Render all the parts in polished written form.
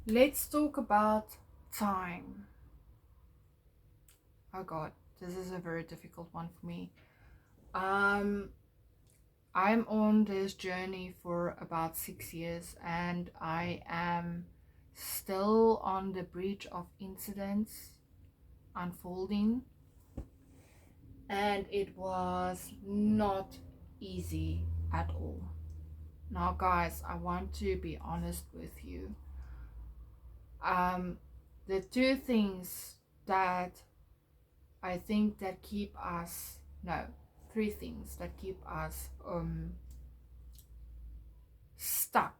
Let's talk about time. Oh God, this is a very difficult one for me. Um, I'm on this journey for about 6 years and I am still on the breach of incidents unfolding, and it was not easy at all. Now, guys, I want to be honest with you. Um, the two things that I think that keep us, no, three things that keep us stuck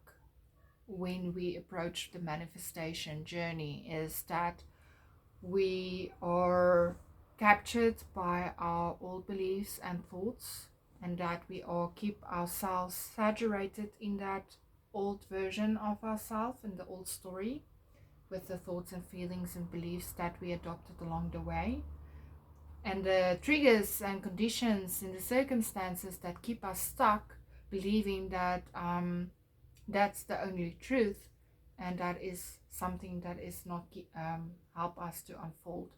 when we approach the manifestation journey is that we are captured by our old beliefs and thoughts, and that we all keep ourselves saturated in that old version of ourselves and the old story with the thoughts and feelings and beliefs that we adopted along the way, and the triggers and conditions and the circumstances that keep us stuck believing that that's the only truth, and that is something that is not help us to unfold.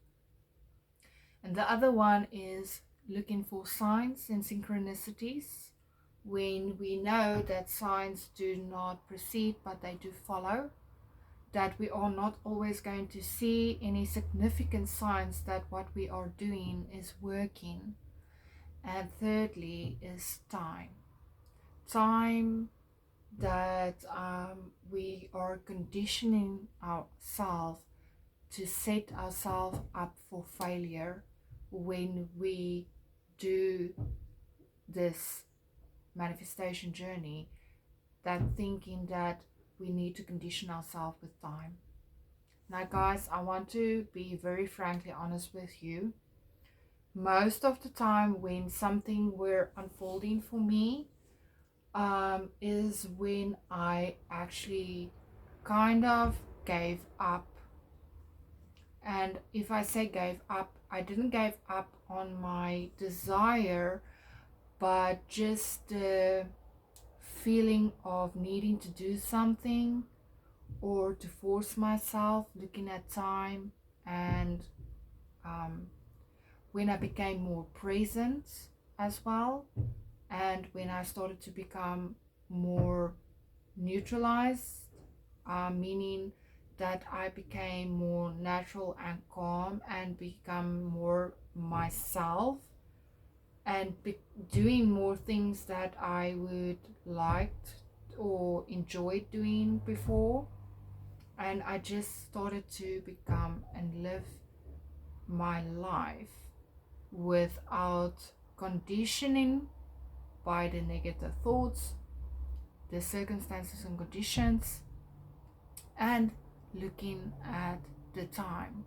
And the other one is looking for signs and synchronicities when we know that signs do not precede but they do follow, that we are not always going to see any significant signs that what we are doing is working. And thirdly is time. Time that we are conditioning ourselves to set ourselves up for failure when we do this manifestation journey, that thinking that we need to condition ourselves with time. Now, guys, I want to be very frankly honest with you. Most of the time when something were unfolding for me is when I actually kind of gave up. And if I say gave up, I didn't give up on my desire, but just the feeling of needing to do something or to force myself, looking at time. And when I became more present as well, and when I started to become more neutralized, meaning that I became more natural and calm and become more myself, and doing more things that I would liked or enjoyed doing before. And I just started to become and live my life without conditioning by the negative thoughts, the circumstances and conditions, and looking at the time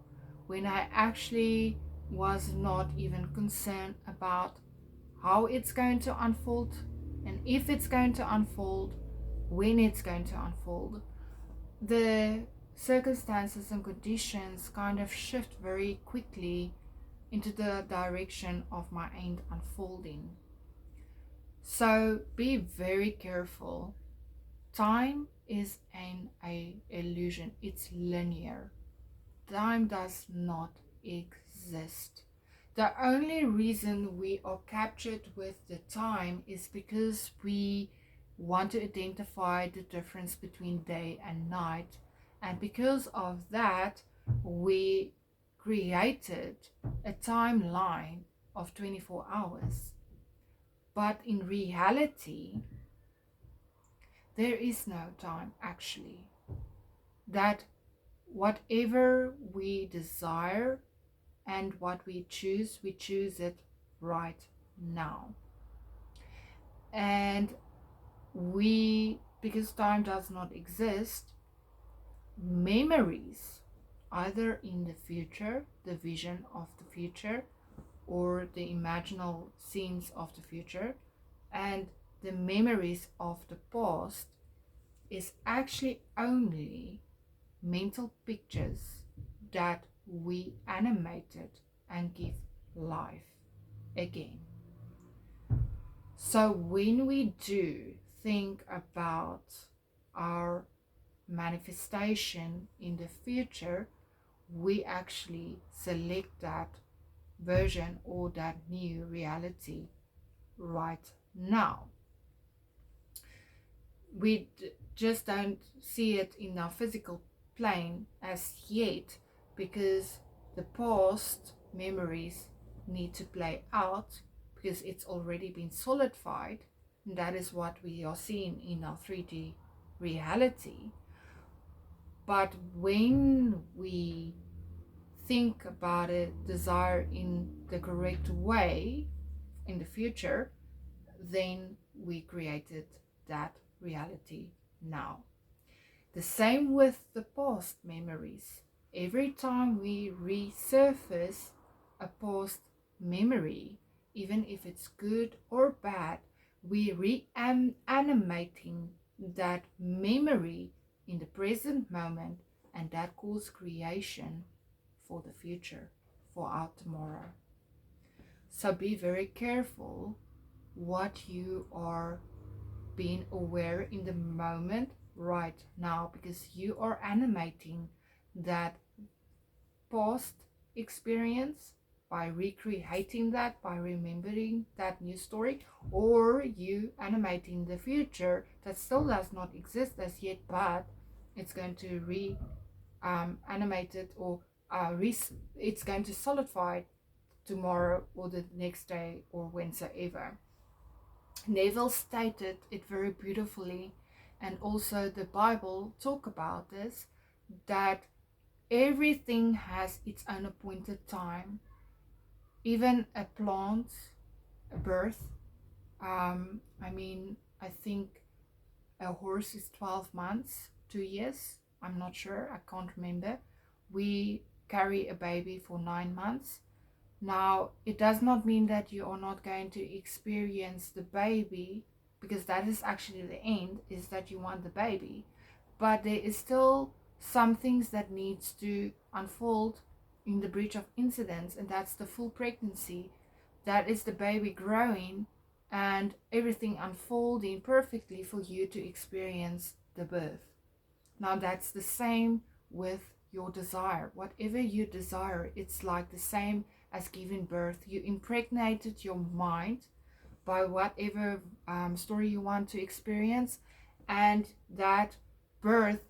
when I actually was not even concerned about how it's going to unfold, and if it's going to unfold, when it's going to unfold. The circumstances and conditions kind of shift very quickly into the direction of my end unfolding. So be very careful. Time is an illusion. It's linear. Time does not exist. The only reason we are captured with the time is because we want to identify the difference between day and night. And because of that, we created a timeline of 24 hours. But in reality, there is no time actually. That whatever we desire and what we choose it right now. And because time does not exist, memories, either in the future, the vision of the future, or the imaginal scenes of the future, and the memories of the past is actually only mental pictures that we animated and give life again. So when we do think about our manifestation in the future, we actually select that version or that new reality right now. We just don't see it in our physical plane as yet, because the past memories need to play out, because it's already been solidified, and that is what we are seeing in our 3D reality. But when we think about it, desire in the correct way in the future, then we created that reality now. The same with the past memories. Every time we resurface a past memory, even if it's good or bad, we reanimating that memory in the present moment, and that calls creation for the future, for our tomorrow. So be very careful what you are being aware in the moment right now, because you are animating that past experience by recreating that, by remembering that new story, or you animating the future that still does not exist as yet, but it's going to animate it, or it's going to solidify tomorrow or the next day or whensoever. Neville stated it very beautifully, and also the Bible talk about this, that everything has its own appointed time. Even a plant, a birth. I think a horse is 12 months, 2 years. I'm not sure. I can't remember. We carry a baby for 9 months. Now, it does not mean that you are not going to experience the baby, because that is actually the end, is that you want the baby. But there is still some things that needs to unfold in the breach of incidents, and that's the full pregnancy. That is the baby growing and everything unfolding perfectly for you to experience the birth. Now, that's the same with your desire. Whatever you desire, it's like the same as giving birth. You impregnated your mind by whatever story you want to experience, and that birth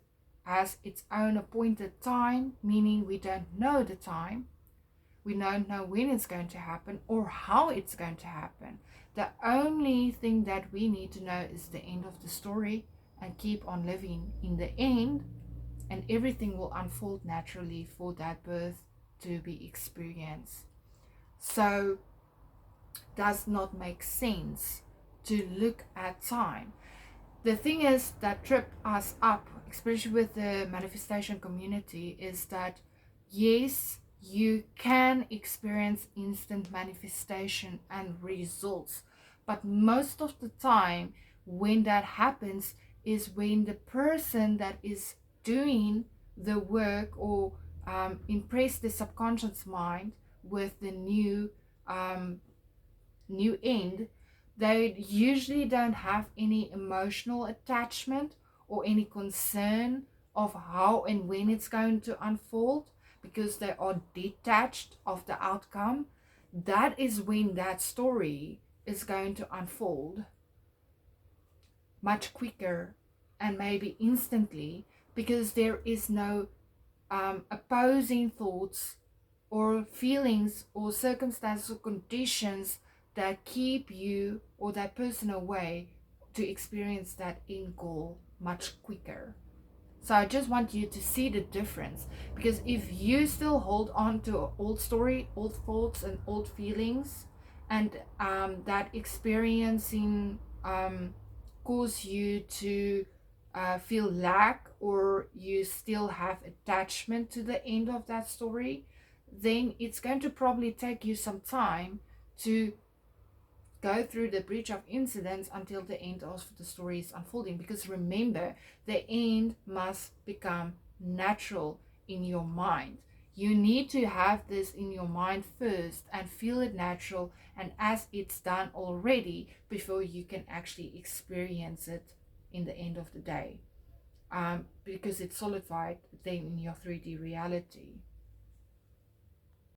has its own appointed time, meaning we don't know the time, we don't know when it's going to happen or how it's going to happen. The only thing that we need to know is the end of the story, and keep on living in the end, and everything will unfold naturally for that birth to be experienced. So does not make sense to look at time. The thing is that tripped us up, especially with the manifestation community, is that yes, you can experience instant manifestation and results, but most of the time when that happens is when the person that is doing the work, or impress the subconscious mind with the new end, they usually don't have any emotional attachment or any concern of how and when it's going to unfold, because they are detached of the outcome. That is when that story is going to unfold much quicker and maybe instantly, because there is no opposing thoughts or feelings or circumstances or conditions that keep you or that person away to experience that end goal much quicker. So I just want you to see the difference, because if you still hold on to an old story, old thoughts and old feelings, and that experiencing cause you to feel lack, or you still have attachment to the end of that story, then it's going to probably take you some time to go through the breach of incidents until the end of the story is unfolding. Because remember, the end must become natural in your mind. You need to have this in your mind first and feel it natural and as it's done already, before you can actually experience it in the end of the day. because it's solidified then in your 3D reality.